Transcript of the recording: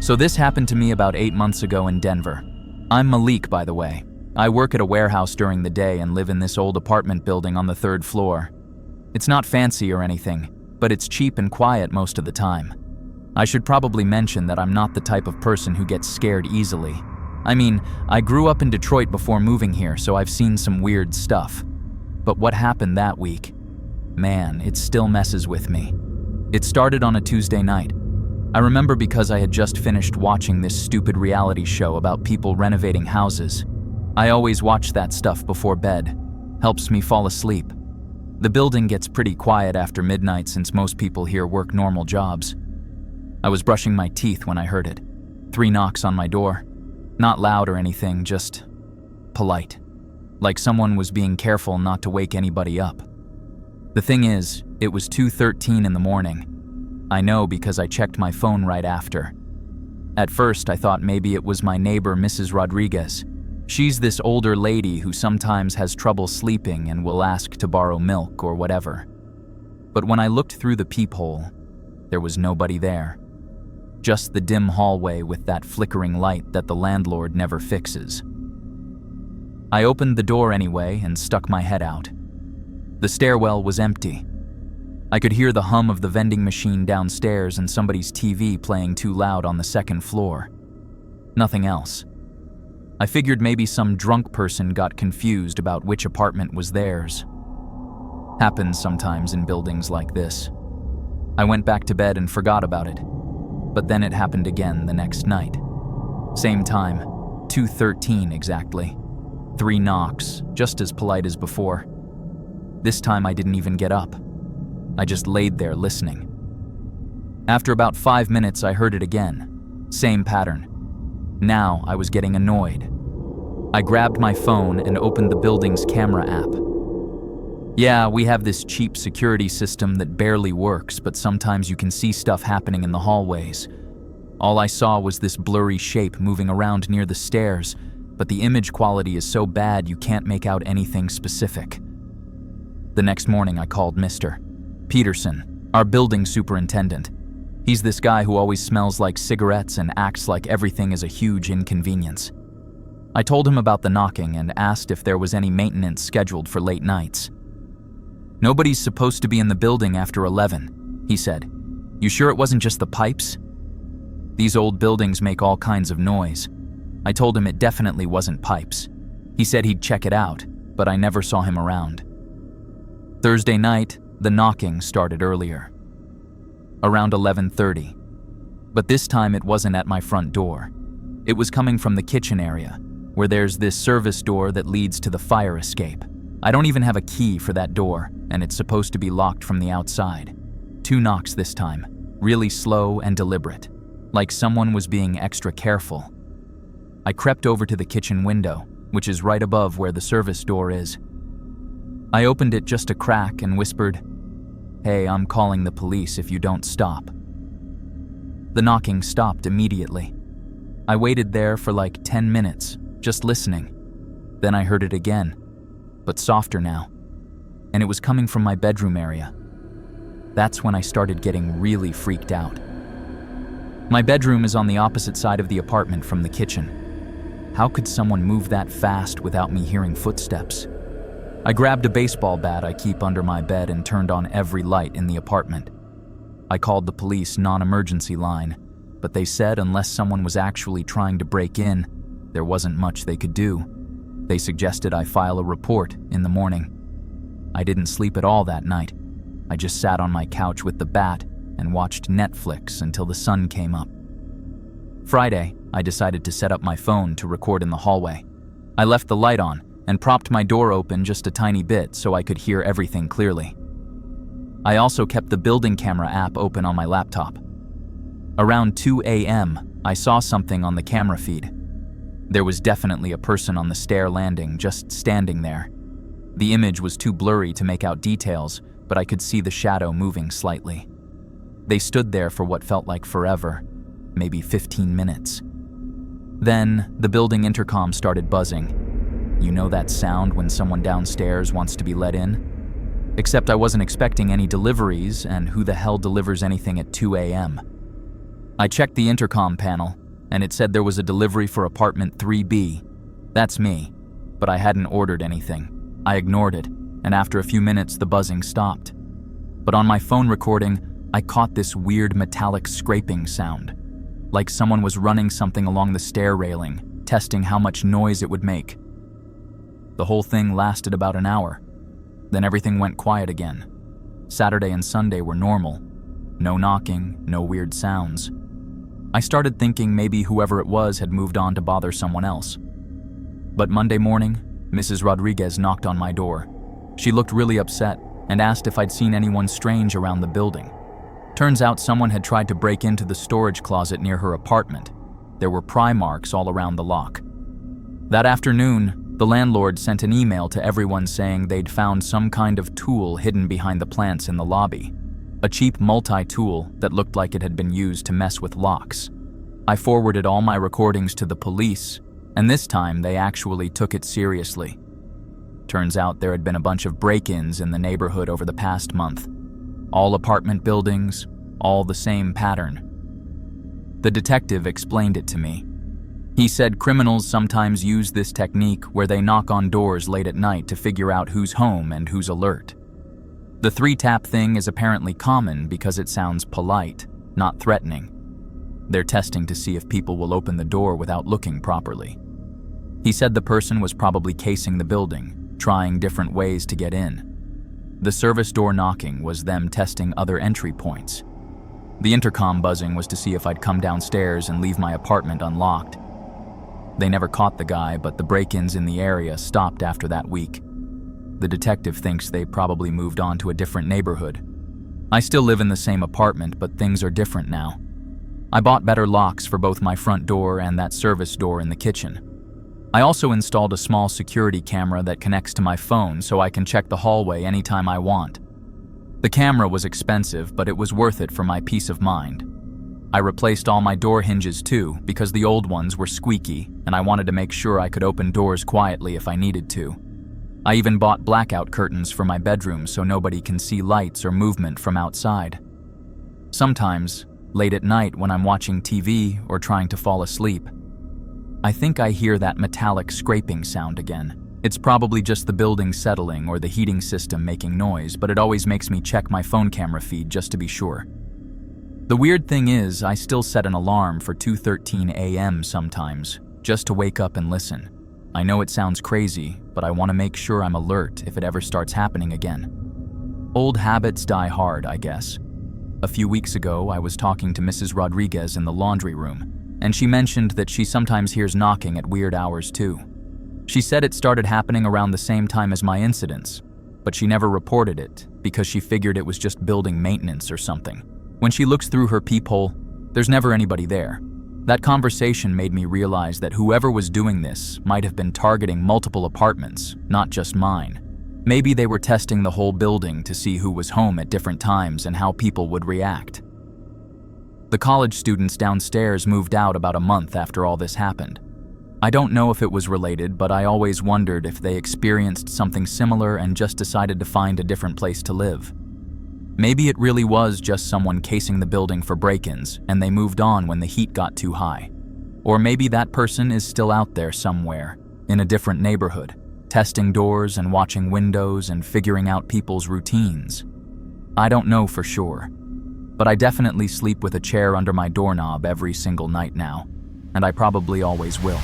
So this happened to me about 8 months ago in Denver. I'm Malik, by the way. I work at a warehouse during the day and live in this old apartment building on the 3rd floor. It's not fancy or anything, but it's cheap and quiet most of the time. I should probably mention that I'm not the type of person who gets scared easily. I mean, I grew up in Detroit before moving here, so I've seen some weird stuff. But what happened that week? Man, it still messes with me. It started on a Tuesday night. I remember because I had just finished watching this stupid reality show about people renovating houses. I always watch that stuff before bed. Helps me fall asleep. The building gets pretty quiet after midnight since most people here work normal jobs. I was brushing my teeth when I heard it. 3 knocks on my door. Not loud or anything, just polite. Like someone was being careful not to wake anybody up. The thing is, it was 2:13 in the morning. I know because I checked my phone right after. At first, I thought maybe it was my neighbor, Mrs. Rodriguez. She's this older lady who sometimes has trouble sleeping and will ask to borrow milk or whatever. But when I looked through the peephole, there was nobody there. Just the dim hallway with that flickering light that the landlord never fixes. I opened the door anyway and stuck my head out. The stairwell was empty. I could hear the hum of the vending machine downstairs and somebody's TV playing too loud on the 2nd floor. Nothing else. I figured maybe some drunk person got confused about which apartment was theirs. Happens sometimes in buildings like this. I went back to bed and forgot about it. But then it happened again the next night. Same time, 2:13 exactly. 3 knocks, just as polite as before. This time I didn't even get up. I just laid there listening. After about 5 minutes, I heard it again. Same pattern. Now I was getting annoyed. I grabbed my phone and opened the building's camera app. Yeah, we have this cheap security system that barely works, but sometimes you can see stuff happening in the hallways. All I saw was this blurry shape moving around near the stairs, but the image quality is so bad you can't make out anything specific. The next morning I called Mr. Peterson, our building superintendent. He's this guy who always smells like cigarettes and acts like everything is a huge inconvenience. I told him about the knocking and asked if there was any maintenance scheduled for late nights. Nobody's supposed to be in the building after 11, he said. You sure it wasn't just the pipes? These old buildings make all kinds of noise. I told him it definitely wasn't pipes. He said he'd check it out, but I never saw him around. Thursday night, the knocking started earlier. Around 11:30. But this time it wasn't at my front door. It was coming from the kitchen area, where there's this service door that leads to the fire escape. I don't even have a key for that door, and it's supposed to be locked from the outside. 2 knocks this time, really slow and deliberate, like someone was being extra careful. I crept over to the kitchen window, which is right above where the service door is. I opened it just a crack and whispered, "Hey, I'm calling the police if you don't stop." The knocking stopped immediately. I waited there for like 10 minutes, just listening. Then I heard it again, but softer now, and it was coming from my bedroom area. That's when I started getting really freaked out. My bedroom is on the opposite side of the apartment from the kitchen. How could someone move that fast without me hearing footsteps? I grabbed a baseball bat I keep under my bed and turned on every light in the apartment. I called the police non-emergency line, but they said unless someone was actually trying to break in, there wasn't much they could do. They suggested I file a report in the morning. I didn't sleep at all that night. I just sat on my couch with the bat and watched Netflix until the sun came up. Friday, I decided to set up my phone to record in the hallway. I left the light on and propped my door open just a tiny bit so I could hear everything clearly. I also kept the building camera app open on my laptop. Around 2 a.m., I saw something on the camera feed. There was definitely a person on the stair landing, just standing there. The image was too blurry to make out details, but I could see the shadow moving slightly. They stood there for what felt like forever, maybe 15 minutes. Then, the building intercom started buzzing. You know that sound when someone downstairs wants to be let in? Except I wasn't expecting any deliveries, and who the hell delivers anything at 2 a.m.? I checked the intercom panel, and it said there was a delivery for apartment 3B. That's me, but I hadn't ordered anything. I ignored it, and after a few minutes the buzzing stopped. But on my phone recording, I caught this weird metallic scraping sound, like someone was running something along the stair railing, testing how much noise it would make. The whole thing lasted about an hour. Then everything went quiet again. Saturday and Sunday were normal. No knocking, no weird sounds. I started thinking maybe whoever it was had moved on to bother someone else. But Monday morning, Mrs. Rodriguez knocked on my door. She looked really upset and asked if I'd seen anyone strange around the building. Turns out someone had tried to break into the storage closet near her apartment. There were pry marks all around the lock. That afternoon, the landlord sent an email to everyone saying they'd found some kind of tool hidden behind the plants in the lobby. A cheap multi-tool that looked like it had been used to mess with locks. I forwarded all my recordings to the police, and this time they actually took it seriously. Turns out there had been a bunch of break-ins in the neighborhood over the past month. All apartment buildings, all the same pattern. The detective explained it to me. He said criminals sometimes use this technique where they knock on doors late at night to figure out who's home and who's alert. The 3-tap thing is apparently common because it sounds polite, not threatening. They're testing to see if people will open the door without looking properly. He said the person was probably casing the building, trying different ways to get in. The service door knocking was them testing other entry points. The intercom buzzing was to see if I'd come downstairs and leave my apartment unlocked. They never caught the guy, but the break-ins in the area stopped after that week. The detective thinks they probably moved on to a different neighborhood. I still live in the same apartment, but things are different now. I bought better locks for both my front door and that service door in the kitchen. I also installed a small security camera that connects to my phone so I can check the hallway anytime I want. The camera was expensive, but it was worth it for my peace of mind. I replaced all my door hinges too, because the old ones were squeaky, and I wanted to make sure I could open doors quietly if I needed to. I even bought blackout curtains for my bedroom so nobody can see lights or movement from outside. Sometimes, late at night when I'm watching TV or trying to fall asleep, I think I hear that metallic scraping sound again. It's probably just the building settling or the heating system making noise, but it always makes me check my phone camera feed just to be sure. The weird thing is, I still set an alarm for 2:13 a.m. sometimes, just to wake up and listen. I know it sounds crazy, but I want to make sure I'm alert if it ever starts happening again. Old habits die hard, I guess. A few weeks ago, I was talking to Mrs. Rodriguez in the laundry room, and she mentioned that she sometimes hears knocking at weird hours too. She said it started happening around the same time as my incidents, but she never reported it because she figured it was just building maintenance or something. When she looks through her peephole, there's never anybody there. That conversation made me realize that whoever was doing this might have been targeting multiple apartments, not just mine. Maybe they were testing the whole building to see who was home at different times and how people would react. The college students downstairs moved out about a month after all this happened. I don't know if it was related, but I always wondered if they experienced something similar and just decided to find a different place to live. Maybe it really was just someone casing the building for break-ins and they moved on when the heat got too high. Or maybe that person is still out there somewhere, in a different neighborhood, testing doors and watching windows and figuring out people's routines. I don't know for sure, but I definitely sleep with a chair under my doorknob every single night now, and I probably always will.